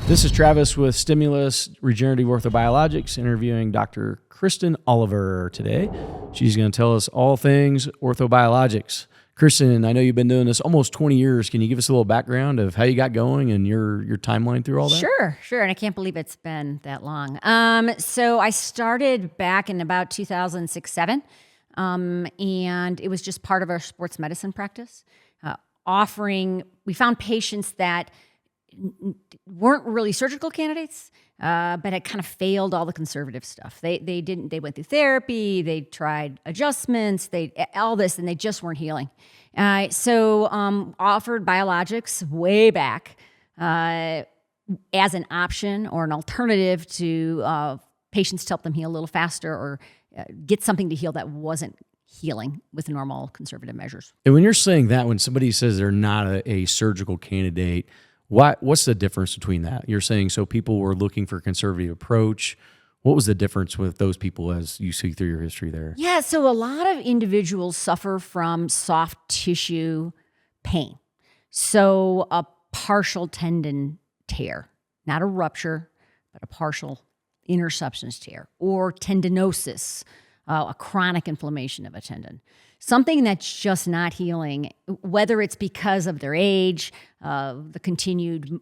This is Travis with Stimulus Regenerative Orthobiologics interviewing Dr. Kristin Oliver today. She's going to tell us all things orthobiologics. Kristin, I know you've been doing this almost 20 years. Can you give us a little background of how you got going and your timeline through all that? Sure. And I can't believe it's been that long. So I started back in about 2006-07, and it was just part of our sports medicine practice, we found patients that weren't really surgical candidates, but had kind of failed all the conservative stuff. They went through therapy, they tried adjustments, all this, and they just weren't healing. So offered biologics way back as an option or an alternative to patients to help them heal a little faster or get something to heal that wasn't healing with normal conservative measures. And when you're saying that, when somebody says they're not a surgical candidate, what's the difference between that? You're saying so people were looking for a conservative approach. What was the difference with those people as you see through your history there? Yeah, so a lot of individuals suffer from soft tissue pain. So a partial tendon tear, not a rupture, but a partial inner substance tear, or tendinosis, a chronic inflammation of a tendon. Something that's just not healing, whether it's because of their age, the continued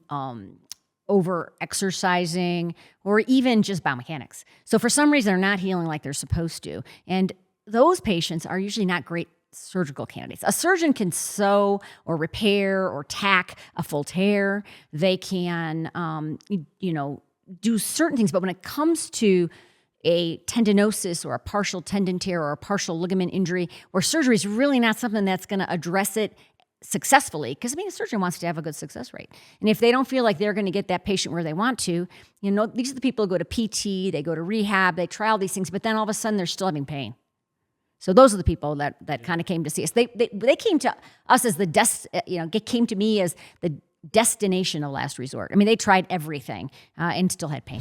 over-exercising, or even just biomechanics. So for some reason, they're not healing like they're supposed to. And those patients are usually not great surgical candidates. A surgeon can sew or repair or tack a full tear. They can, do certain things. But when it comes to a tendinosis or a partial tendon tear or a partial ligament injury, where surgery is really not something that's going to address it successfully, because a surgeon wants to have a good success rate. And if they don't feel like they're going to get that patient where they want to, these are the people who go to PT, they go to rehab, they try all these things, but then all of a sudden they're still having pain. So those are the people that kind of came to see us. They came to us as came to me as the destination of last resort. They tried everything and still had pain.